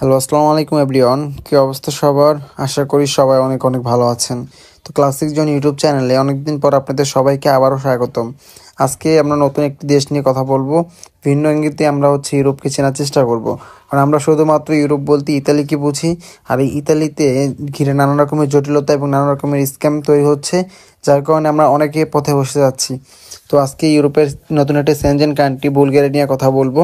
Hello, আসসালামু আলাইকুম everyone. কী অবস্থা সবার? আশা করি সবাই অনেক অনেক ভালো আছেন। তো ক্লাসিক জন ইউটিউব চ্যানেলে অনেকদিন পর আপনাদের সবাইকে আবারও স্বাগতম। আজকে আমরা নতুন একটি দেশ নিয়ে কথা বলবো। ভিন্ন ইঙ্গিতে আমরা ইউরোপকে চেনার চেষ্টা করব। কারণ আমরা শুধুমাত্র ইউরোপ বলতে ইতালিকে বুঝি, আর এই ইতালিতে ঘিরে নানা রকমের জটিলতা এবং নানা রকমের স্ক্যাম তৈরি হচ্ছে, যার কারণে আমরা অনেকে পথে বসে যাচ্ছি। তো আজকে ইউরোপের নতুন একটা সেনজেন কান্ট্রি বুলগেরিয়া নিয়ে কথা বলবো,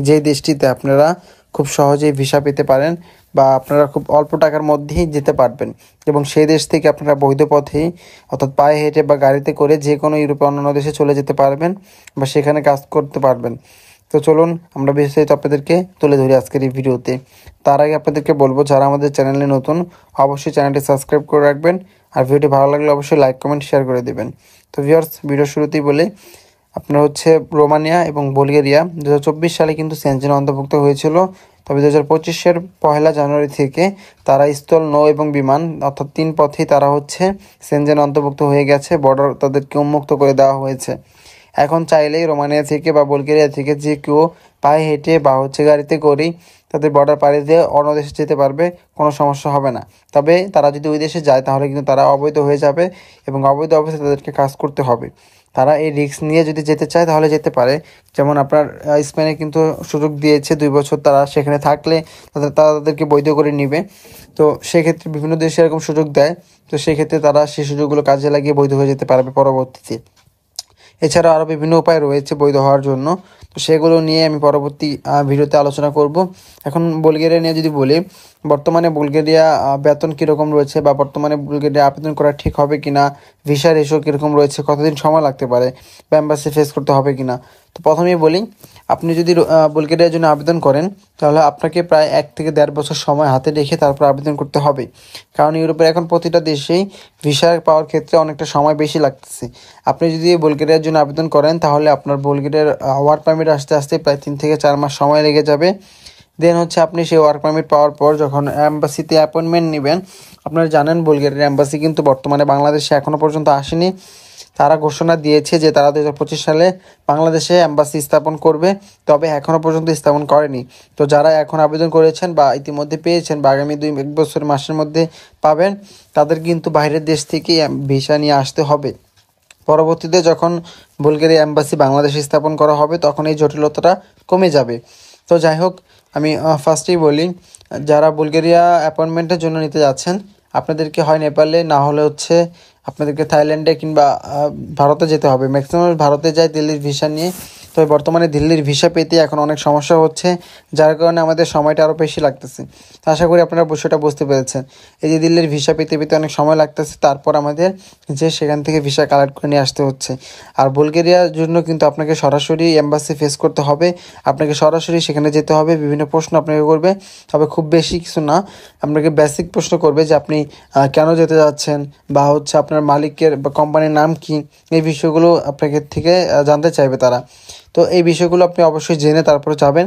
যে দেশটিতে আপনারা খুব সহজেই ভিসা পেতে পারেন বা আপনারা খুব অল্প টাকার মধ্যেই যেতে পারবেন, এবং সেই দেশ থেকে আপনারা বৈধ পথেই অর্থাৎ পায়ে হেঁটে বা গাড়িতে করে যে কোনো ইউরোপের অন্যান্য দেশে চলে যেতে পারবেন বা সেখানে কাজ করতে পারবেন। তো চলুন আমরা বিস্তারিত আপনাদেরকে তুলে ধরি আজকের এই ভিডিওতে। তার আগে আপনাদেরকে বলবো, যারা আমাদের চ্যানেলে নতুন অবশ্যই চ্যানেলটি সাবস্ক্রাইব করে রাখবেন, আর ভিডিওটি ভালো লাগলে অবশ্যই লাইক কমেন্ট শেয়ার করে দেবেন। তো ভিউয়ার্স, ভিডিও শুরুতেই বলে আপনার রোমানিয়া এবং বুলগেরিয়া 2024 সালে কিন্তু সেনজেন অন্তর্ভুক্ত হয়েছিল। তবে 2025-এর 1 জানুয়ারি থেকে তারা স্থল, নৌ এবং বিমান অর্থাৎ 3 পথেই তারা সেনজেন অন্তর্ভুক্ত হয়ে গেছে। বর্ডার তাদেরকে উন্মুক্ত করে দেওয়া হয়েছে। এখন চাইলেই রোমানিয়া থেকে বা বুলগেরিয়া থেকে যে কেউ পায়ে হেঁটে বা গাড়িতে করেই তাদের বর্ডার পাড়ি দিয়ে অন্য দেশে যেতে পারবে, কোনো সমস্যা হবে না। তবে তারা যদি ওই দেশে যায় তাহলে কিন্তু তারা অবৈধ হয়ে যাবে এবং অবৈধ অবস্থায় তাদেরকে কাজ করতে হবে। তারা এই রিস্ক নিয়ে যদি যেতে চায় তাহলে যেতে পারে। যেমন আপনার স্পেনে কিন্তু সুযোগ দিয়েছে 2 বছর, তারা সেখানে থাকলে তাদেরকে বৈধ করে নিবে। তো সেক্ষেত্রে বিভিন্ন দেশে এরকম সুযোগ দেয়। তো সেক্ষেত্রে তারা সেই সুযোগগুলো কাজে লাগিয়ে বৈধ হয়ে যেতে পারবে পরবর্তীতে। এছাড়াও আরও বিভিন্ন উপায় রয়েছে বৈধ হওয়ার জন্য। তো সেগুলো নিয়ে আমি পরবর্তী ভিডিওতে আলোচনা করব। এখন বুলগেরিয়া নিয়ে যদি বলি, বর্তমানে বুলগেরিয়া বেতন কীরকম রয়েছে বা বর্তমানে বুলগেরিয়া আবেদন করা ঠিক হবে কি না, ভিসা রেশিও কীরকম রয়েছে, কতদিন সময় লাগতে পারে বা এম্বাসি ফেস করতে হবে কি না। তো প্রথমেই বলি, আপনি যদি বুলগেরিয়ার জন্য আবেদন করেন তাহলে আপনাকে প্রায় 1 থেকে 1.5 বছর সময় হাতে রেখে তারপর আবেদন করতে হবে। কারণ ইউরোপের এখন প্রতিটা দেশেই ভিসা পাওয়ার ক্ষেত্রে অনেকটা সময় বেশি লাগতেছে। আপনি যদি বুলগেরিয়ার জন্য আবেদন করেন তাহলে আপনার বুলগেরিয়ার ওয়ার্ক পারমিট আসতে আসতে প্রায় 3 থেকে 4 মাস সময় লেগে যাবে। দেন আপনি সেই ওয়ার্ক পারমিট পাওয়ার পর যখন অ্যাম্বাসিতে অ্যাপয়েন্টমেন্ট নেবেন, আপনারা জানেন বুলগেরিয়ার অ্যাম্বাসি কিন্তু বর্তমানে বাংলাদেশে এখনও পর্যন্ত আসেনি। তারা ঘোষণা দিয়েছে যে তারা 2025 সালে বাংলাদেশে অ্যাম্বাসি স্থাপন করবে, তবে এখনও পর্যন্ত স্থাপন করেনি। তো যারা এখন আবেদন করেছেন বা ইতিমধ্যে পেয়েছেন বা আগামী 1 বছর মাসের মধ্যে পাবেন, তাদের কিন্তু বাইরের দেশ থেকেই ভিসা নিয়ে আসতে হবে। পরবর্তীতে যখন বুলগেরিয়া অ্যাম্বাসি বাংলাদেশে স্থাপন করা হবে তখন এই জটিলতাটা কমে যাবে। তো যাই হোক, আমি ফার্স্টেই বলি, যারা বুলগেরিয়া অ্যাপয়েন্টমেন্টের জন্য নিতে যাচ্ছেন, আপনাদেরকে হয় নেপালে, না হলে আপনাদেরকে থাইল্যান্ডে কিংবা ভারতে যেতে হবে। ম্যাক্সিমাম ভারতে যায় দিল্লির ভিসা নিয়ে। তবে বর্তমানে দিল্লির ভিসা পেতে এখন অনেক সমস্যা হচ্ছে, যার কারণে আমাদের সময়টা আরও বেশি লাগতেছে। তো আশা করি আপনারা বিষয়টা বুঝতে পেরেছেন। এই যে দিল্লির ভিসা পেতে পেতে অনেক সময় লাগতেছে, তারপর আমাদের সেখান থেকে ভিসা কালেক্ট করে নিয়ে আসতে হচ্ছে। আর বুলগেরিয়ার জন্য কিন্তু আপনাকে সরাসরি এম্বাসি ফেস করতে হবে, আপনাকে সরাসরি সেখানে যেতে হবে। বিভিন্ন প্রশ্ন আপনাকে করবে, তবে খুব বেশি কিছু না। আপনাকে বেসিক প্রশ্ন করবে যে আপনি কেন যেতে যাচ্ছেন বা আপনার মালিকের বা কোম্পানির নাম কি, এই বিষয়গুলো আপনাকে থেকে জানতে চাইবে তারা। তো এই বিষয়গুলো আপনি অবশ্যই জেনে তারপরে যাবেন।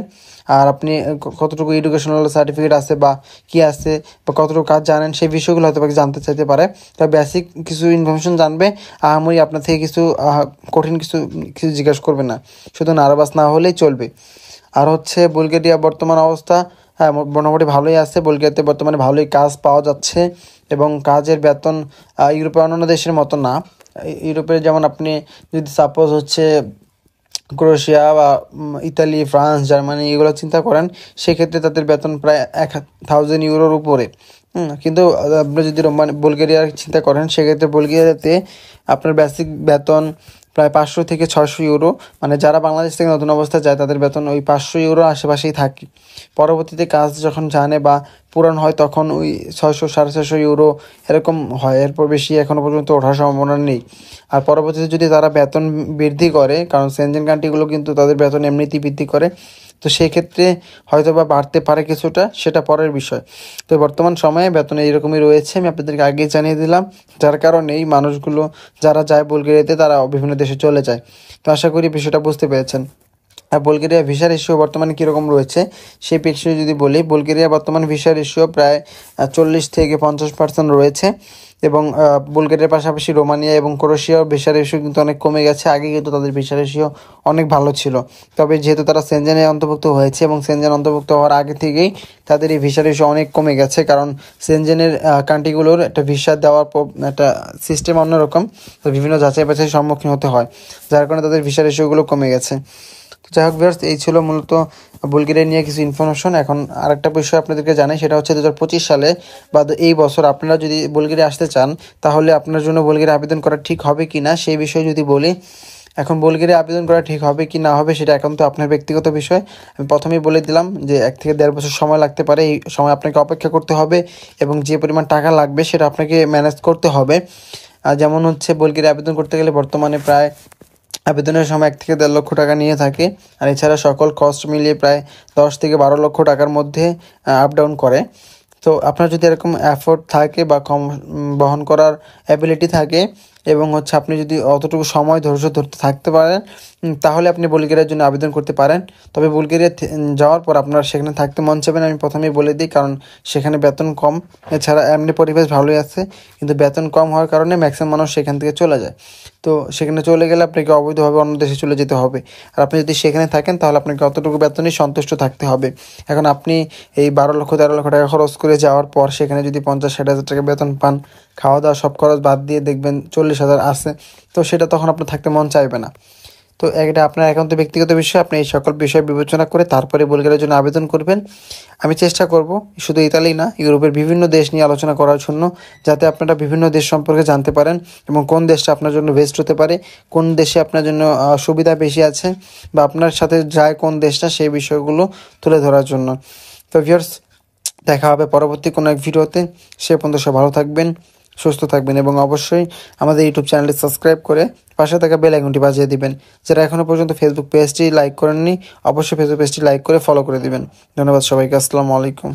আর আপনি কতটুকু এডুকেশনাল সার্টিফিকেট আছে বা কী আছে বা কতটুকু কাজ জানেন, সেই বিষয়গুলো হয়তো জানতে চাইতে পারে। তবে বেসিক কিছু ইনফরমেশন জানবে। আহামরি আপনার থেকে কিছু কঠিন কিছু কিছু জিজ্ঞাসা করবে না, শুধু নার্ভাস না হলেই চলবে। আর বুলগেরিয়া বর্তমান অবস্থা, হ্যাঁ, মোটামুটি ভালোই আছে। বুলগেরিয়াতে বর্তমানে ভালোই কাজ পাওয়া যাচ্ছে এবং কাজের বেতন ইউরোপের অন্যান্য দেশের মতো না। ইউরোপের যেমন আপনি যদি সাপোজ ক্রোয়েশিয়া বা ইতালি, ফ্রান্স, জার্মানি এগুলো চিন্তা করেন, সেক্ষেত্রে তাদের বেতন প্রায় 1000 ইউরোর উপরে। কিন্তু আপনি যদি বুলগেরিয়ার চিন্তা করেন, সেক্ষেত্রে বুলগেরিয়াতে আপনার বেসিক বেতন প্রায় 500 থেকে 600 ইউরো। মানে যারা বাংলাদেশ থেকে নতুন অবস্থায় যায় তাদের বেতন ওই 500 ইউরোর আশেপাশেই থাকে। পরবর্তীতে কাজ যখন জানে বা পুরান হয় তখন ওই 600, 650 ইউরো এরকম হয়। এরপর বেশি এখনও পর্যন্ত ওঠার সম্ভাবনা নেই। আর পরবর্তীতে যদি তারা বেতন বৃদ্ধি করে, কারণ সেনজেন কান্ট্রিগুলো কিন্তু তাদের বেতন এমনিতেই বৃদ্ধি করে, তো সেক্ষেত্রে হয়তো বা বাড়তে পারে কিছুটা, সেটা পরের বিষয়। তো বর্তমান সময়ে বেতন এইরকমই রয়েছে, আমি আপনাদেরকে আগেই জানিয়ে দিলাম। যার কারণে এই মানুষগুলো যারা যায় বুলগেরিয়াতে, তারা বিভিন্ন দেশে চলে যায়। তো আশা করি বিষয়টা বুঝতে পেরেছেন। বুলগেরিয়া ভিসা রেশিও বর্তমানে কীরকম রয়েছে সেই বিষয়ে যদি বলি, বুলগেরিয়া বর্তমানে ভিসা রেশিও প্রায় 40 থেকে 50% রয়েছে এবং বুলগেরিয়ার পাশাপাশি রোমানিয়া এবং ক্রোয়েশিয়ার ভিসা রেশিও কিন্তু অনেক কমে গেছে। আগে কিন্তু তাদের ভিসা রেশিও অনেক ভালো ছিল, তবে যেহেতু তারা সেনজেনে অন্তর্ভুক্ত হয়েছে এবং সেনজেন অন্তর্ভুক্ত হওয়ার আগে থেকেই তাদের এই ভিসা রেশিও অনেক কমে গেছে, কারণ সেনজেনের কান্ট্রিগুলোর একটা ভিসা দেওয়ার একটা সিস্টেম অন্যরকম, তো বিভিন্ন যাচাই বাছাইয়ের সম্মুখীন হতে হয়, যার কারণে তাদের ভিসা রেশিওগুলো কমে গেছে। তো যাই হোক ভিউয়ার্স, এই ছিল মূলত বুলগেরিয়া নিয়ে কিছু ইনফরমেশন। এখন আরেকটা বিষয় আপনাদেরকে জানাই, সেটা হচ্ছে 2025 সালে বা এই বছর আপনারা যদি বুলগেরিয়া আসতে চান, তাহলে আপনার জন্য বুলগেরিয়া আবেদন করা ঠিক হবে কি না সেই বিষয়ে যদি বলি, এখন বুলগেরিয়া আবেদন করা ঠিক হবে কি না হবে সেটা একান্ত আপনার ব্যক্তিগত বিষয়। আমি প্রথমেই বলে দিলাম যে 1 থেকে 1.5 বছর সময় লাগতে পারে, এই সময় আপনাকে অপেক্ষা করতে হবে এবং যে পরিমাণ টাকা লাগবে সেটা আপনাকে ম্যানেজ করতে হবে। যেমন হচ্ছে বুলগেরিয়া আবেদন করতে গেলে বর্তমানে প্রায় আবেদনের সময় 1 থেকে 1.5 লক্ষ টাকা নিয়ে থাকে, আর এছাড়া সকল কস্ট মিলিয়ে প্রায় 10 থেকে 12 লক্ষ টাকার মধ্যে আপ ডাউন করে। তো আপনার যদি এরকম অ্যাফোর্ড থাকে বা কম বহন করার অ্যাবিলিটি থাকে এবং হচ্ছে আপনি যদি অতটুকু সময় ধৈর্য ধরতে থাকতে পারেন, তাহলে আপনি বুলগেরিয়ার জন্য আবেদন করতে পারেন। তবে বুলগেরিয়া যাওয়ার পর আপনার সেখানে থাকতে মন চাইবে না, আমি প্রথমেই বলে দিই, কারণ সেখানে বেতন কম, এছাড়া এমনি পরিবেশ ভালোই আছে, কিন্তু বেতন কম হওয়ার কারণে ম্যাক্সিমাম মানুষ সেখান থেকে চলে যায়। তো সেখানে চলে গেলে আপনাকে অবৈধভাবে অন্য দেশে চলে যেতে হবে, আর আপনি যদি সেখানে থাকেন তাহলে আপনাকে অতটুকু বেতনেই সন্তুষ্ট থাকতে হবে। এখন আপনি এই 12 লক্ষ 13 লক্ষ টাকা খরচ করে যাওয়ার পর সেখানে যদি 50-60 হাজার টাকা বেতন পান, খাওয়া দাওয়া সব খরচ বাদ দিয়ে দেখবেন 40,000 আছে, তো সেটা তখন আপনার থাকতে মন চাইবে না। তো এটা আপনার একান্ত ব্যক্তিগত বিষয়, আপনি এই সকল বিষয় বিবেচনা করে তারপরে বুলগেরিয়ার জন্য আবেদন করবেন। আমি চেষ্টা করব শুধু ইতালি না, ইউরোপের বিভিন্ন দেশ নিয়ে আলোচনা করার জন্য, যাতে আপনারা বিভিন্ন দেশ সম্পর্কে জানতে পারেন এবং কোন দেশটা আপনার জন্য বেস্ট হতে পারে, কোন দেশে আপনার জন্য সুবিধা বেশি আছে বা আপনার সাথে যায় কোন দেশটা, সেই বিষয়গুলো তুলে ধরার জন্য। তো ভিউয়ার্স, দেখা হবে পরবর্তী কোনো এক ভিডিওতে। সে পর্যন্ত সব ভালো থাকবেন, সুস্থ থাকবেন এবং অবশ্যই আমাদের ইউটিউব চ্যানেলটি সাবস্ক্রাইব করে পাশে থাকা বেল আইকনটি বাজিয়ে দিবেন। যারা এখনও পর্যন্ত ফেসবুক পেজটি লাইক করেননি, অবশ্যই ফেসবুক পেজটি লাইক করে ফলো করে দিবেন। ধন্যবাদ সবাইকে, আসসালামু আলাইকুম।